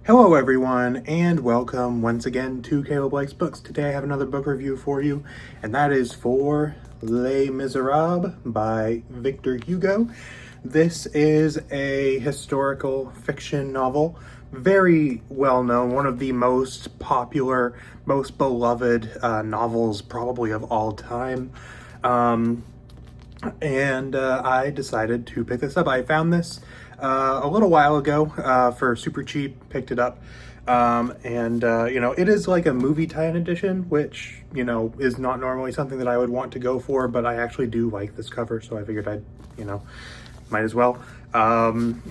Hello everyone, and welcome once again to Caleb Likes Books. Today I have another book review for you, and that is for Les Misérables by Victor Hugo. This is a historical fiction novel, very well known, one of the most popular, most beloved novels probably of all time. I decided to pick this up. I found this a little while ago for super cheap, picked it up. It is like a movie tie-in edition, which, is not normally something that I would want to go for, but I actually do like this cover, so I figured might as well. I've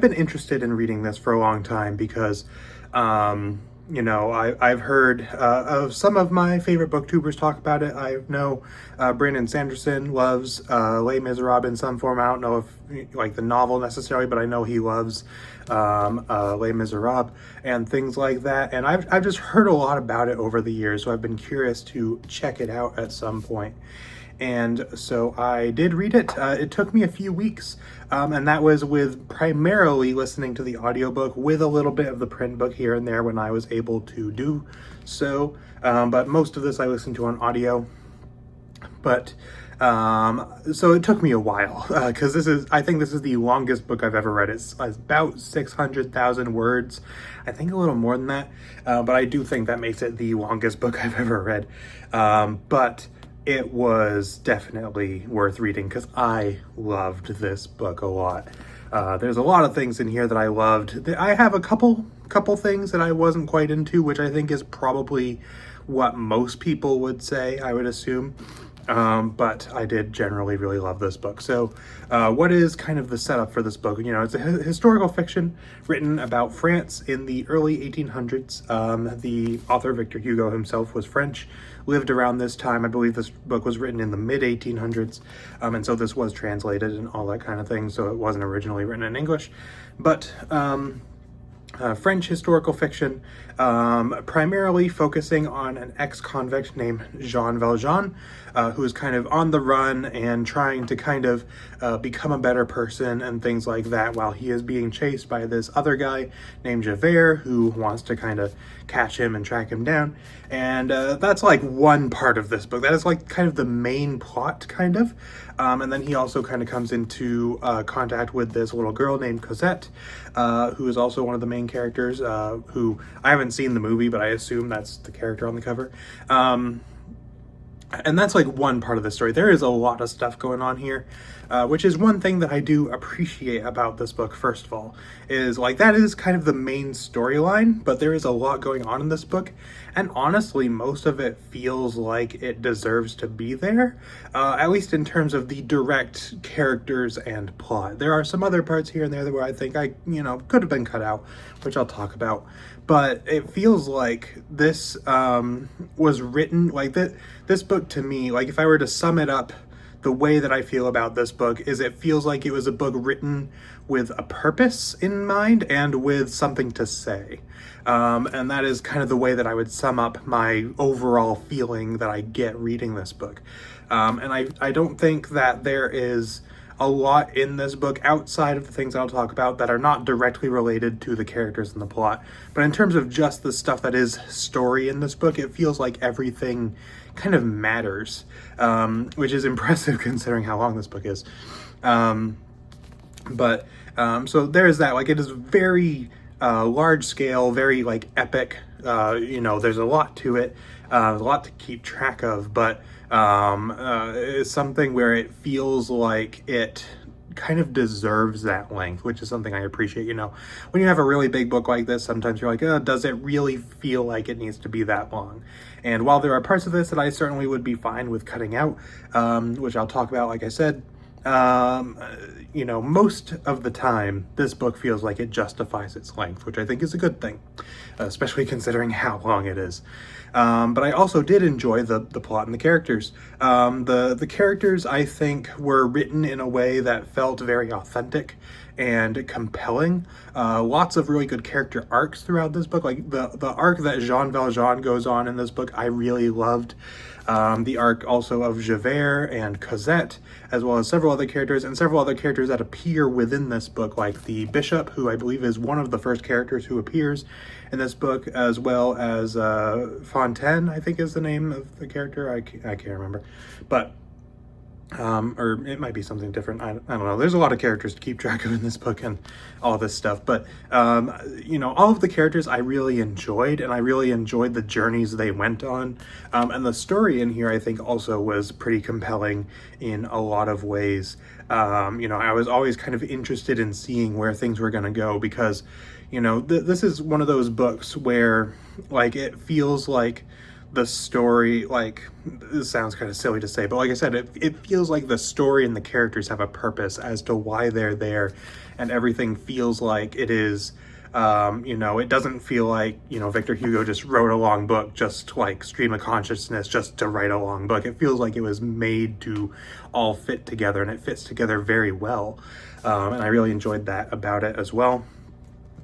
been interested in reading this for a long time because, I've heard of some of my favorite booktubers talk about it. I know Brandon Sanderson loves Les Miserables in some form. I don't know if like the novel necessarily, but I know he loves Les Miserables and things like that. And I've just heard a lot about it over the years, so I've been curious to check it out at some point. And so I did read it. It took me a few weeks, and that was with primarily listening to the audiobook with a little bit of the print book here and there when I was able to do so. But most of this I listened to on audio. So it took me a while, because I think this is the longest book I've ever read. It's about 600,000 words. I think a little more than that, but I do think that makes it the longest book I've ever read. But it was definitely worth reading because I loved this book a lot. There's a lot of things in here that I loved. I have a couple things that I wasn't quite into, which I think is probably what most people would say, I would assume. But I did generally really love this book. So what is kind of the setup for this book? It's a historical fiction written about France in the early 1800s. The author, Victor Hugo himself, was French, lived around this time. I believe this book was written in the mid-1800s, and so this was translated and all that kind of thing, so it wasn't originally written in English. But French historical fiction, primarily focusing on an ex-convict named Jean Valjean, who is kind of on the run and trying to kind of become a better person and things like that, while he is being chased by this other guy named Javert, who wants to kind of catch him and track him down. And that's like one part of this book. That is like kind of the main plot, kind of. And then he also kind of comes into contact with this little girl named Cosette, who is also one of the main characters, who I haven't seen the movie, but I assume that's the character on the cover. And that's like one part of the story. There is a lot of stuff going on here, which is one thing that I do appreciate about this book, first of all, is like that is kind of the main storyline, but there is a lot going on in this book, and honestly, most of it feels like it deserves to be there, at least in terms of the direct characters and plot. There are some other parts here and there where I think could have been cut out, which I'll talk about, but it feels like this was written, like this book to me, like if I were to sum it up, the way that I feel about this book is it feels like it was a book written with a purpose in mind and with something to say. And that is kind of the way that I would sum up my overall feeling that I get reading this book. And I don't think that there is a lot in this book outside of the things I'll talk about that are not directly related to the characters in the plot. But in terms of just the stuff that is story in this book, it feels like everything kind of matters, which is impressive considering how long this book is. So there's that. Like, it is very large scale, very like epic. There's a lot to it, a lot to keep track of, but it's something where it feels like it kind of deserves that length, which is something I appreciate. When you have a really big book like this, sometimes you're like, does it really feel like it needs to be that long? And while there are parts of this that I certainly would be fine with cutting out, which I'll talk about, like I said, most of the time, this book feels like it justifies its length, which I think is a good thing, especially considering how long it is. But I also did enjoy the plot and the characters. The characters, I think, were written in a way that felt very authentic and compelling. Lots of really good character arcs throughout this book. Like the arc that Jean Valjean goes on in this book, I really loved. The arc also of Javert and Cosette, as well as several other characters, and several other characters that appear within this book, like the Bishop, who I believe is one of the first characters who appears in this book, as well as Fontaine, I think is the name of the character. I can't remember. But or it might be something different. I don't know. There's a lot of characters to keep track of in this book and all this stuff. But, all of the characters I really enjoyed, and I really enjoyed the journeys they went on. And the story in here, I think, also was pretty compelling in a lot of ways. I was always kind of interested in seeing where things were going to go because, this is one of those books where, like, it feels like the story, like, this sounds kind of silly to say, but like I said, it feels like the story and the characters have a purpose as to why they're there, and everything feels like it is, it doesn't feel like, Victor Hugo just wrote a long book, just like stream of consciousness, just to write a long book. It feels like it was made to all fit together, and it fits together very well, and I really enjoyed that about it as well.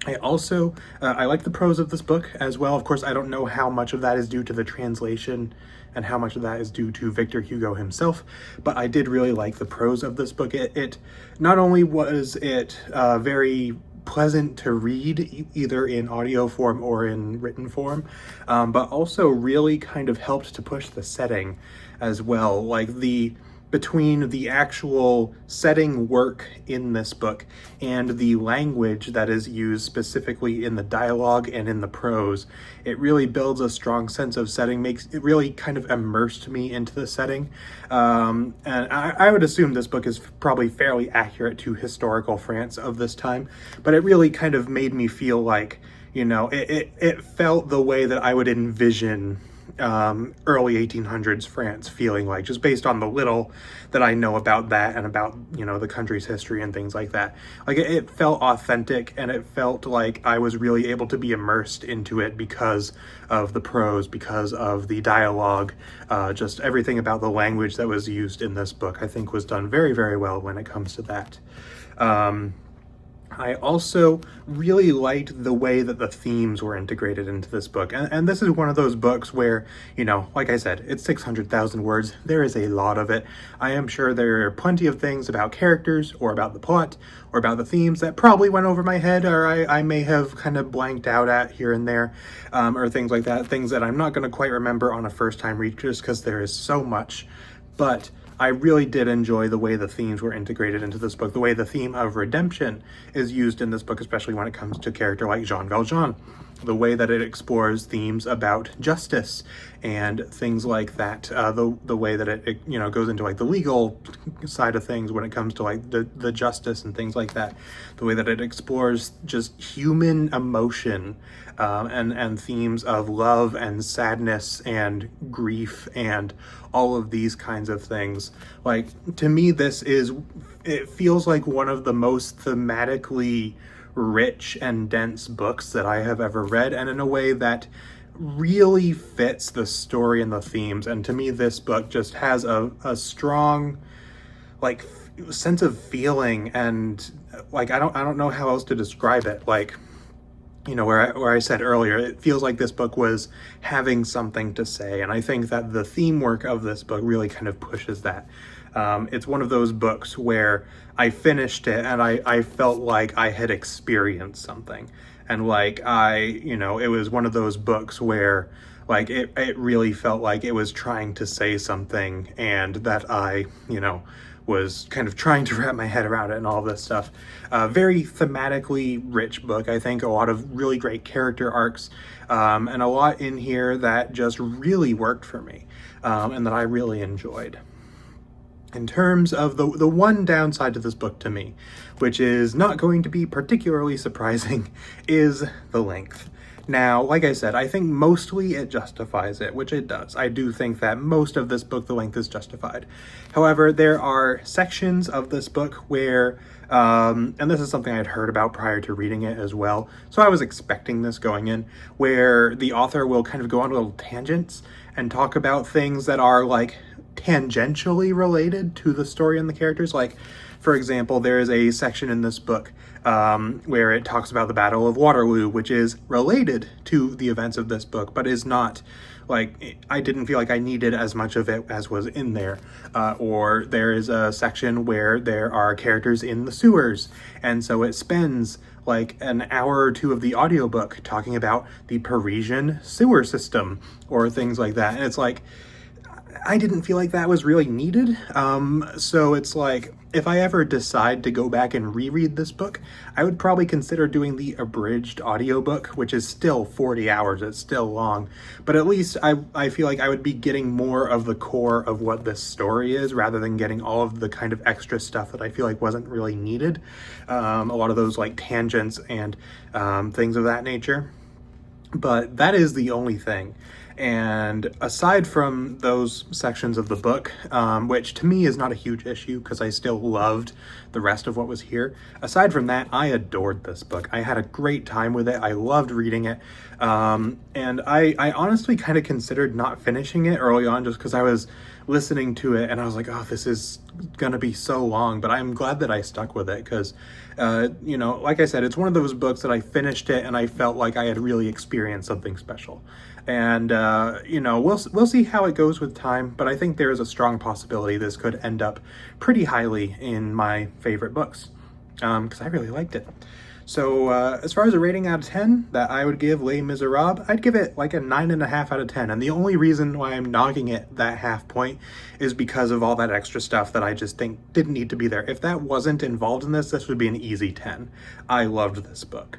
I also, I like the prose of this book as well. Of course, I don't know how much of that is due to the translation and how much of that is due to Victor Hugo himself, but I did really like the prose of this book. It not only was it very pleasant to read, either in audio form or in written form, but also really kind of helped to push the setting as well. Like between the actual setting work in this book and the language that is used specifically in the dialogue and in the prose, it really builds a strong sense of setting, makes it really kind of immersed me into the setting. And I would assume this book is probably fairly accurate to historical France of this time, but it really kind of made me feel like, it felt the way that I would envision early 1800s France feeling like, just based on the little that I know about that and about, the country's history and things like that. Like it felt authentic, and it felt like I was really able to be immersed into it because of the prose, because of the dialogue, just everything about the language that was used in this book, I think was done very, very well when it comes to that. I also really liked the way that the themes were integrated into this book. And this is one of those books where, like I said, it's 600,000 words. There is a lot of it. I am sure there are plenty of things about characters or about the plot or about the themes that probably went over my head, or I may have kind of blanked out at here and there, or things like that, things that I'm not going to quite remember on a first time read just because there is so much. But I really did enjoy the way the themes were integrated into this book, the way the theme of redemption is used in this book, especially when it comes to a character like Jean Valjean, the way that it explores themes about justice and things like that, the way that it goes into like the legal side of things when it comes to like the justice and things like that, the way that it explores just human emotion, and themes of love and sadness and grief and all of these kinds of things. Like, to me, it feels like one of the most thematically rich and dense books that I have ever read, and in a way that really fits the story and the themes. And to me, this book just has a strong, like, sense of feeling, and like I don't know how else to describe it. Like, where I said earlier, it feels like this book was having something to say, and I think that the theme work of this book really kind of pushes that. It's one of those books where I finished it and I felt like I had experienced something, and like it was one of those books where like it really felt like it was trying to say something, and that I was kind of trying to wrap my head around it and all this stuff. Very thematically rich book, I think. A lot of really great character arcs, and a lot in here that just really worked for me, and that I really enjoyed. In terms of the one downside to this book to me, which is not going to be particularly surprising, is the length. Now, like I said, I think mostly it justifies it, which it does. I do think that most of this book, the length is justified. However, there are sections of this book where, and this is something I'd heard about prior to reading it as well, so I was expecting this going in, where the author will kind of go on little tangents and talk about things that are like tangentially related to the story and the characters. Like, for example, there is a section in this book where it talks about the Battle of Waterloo, which is related to the events of this book, but is not, like, I didn't feel like I needed as much of it as was in there. Or there is a section where there are characters in the sewers, and so it spends like an hour or two of the audiobook talking about the Parisian sewer system or things like that. And it's like, I didn't feel like that was really needed. So it's like, if I ever decide to go back and reread this book, I would probably consider doing the abridged audiobook, which is still 40 hours. It's still long, but at least I feel like I would be getting more of the core of what this story is, rather than getting all of the kind of extra stuff that I feel like wasn't really needed. A lot of those like tangents and things of that nature. But that is the only thing. And aside from those sections of the book, which to me is not a huge issue because I still loved the rest of what was here, aside from that, I adored this book. I had a great time with it. I loved reading it. And I honestly kind of considered not finishing it early on just because I was listening to it and I was like, oh, this is gonna be so long. But I'm glad that I stuck with it because, you know, like I said, it's one of those books that I finished it and I felt like I had really experienced something special. And you know, we'll see how it goes with time, but I think there is a strong possibility this could end up pretty highly in my favorite books because I really liked it. So as far as a rating out of 10 that I would give Les Miserables, I'd give it like a 9.5 out of 10. And the only reason why I'm knocking it that half point is because of all that extra stuff that I just think didn't need to be there. If that wasn't involved in this would be an easy 10. I loved this book.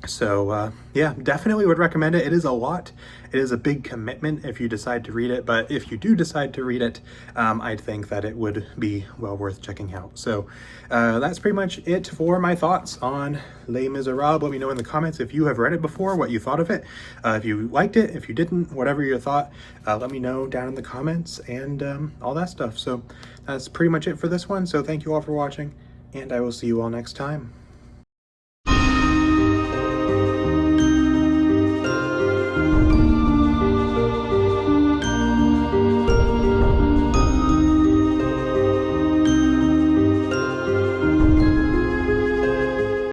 So yeah, definitely would recommend it. It is a lot. It is a big commitment if you decide to read it, but if you do decide to read it, I think that it would be well worth checking out. So that's pretty much it for my thoughts on Les Miserables. Let me know in the comments if you have read it before, what you thought of it. If you liked it, if you didn't, whatever your thought, let me know down in the comments and all that stuff. So that's pretty much it for this one. So thank you all for watching, and I will see you all next time.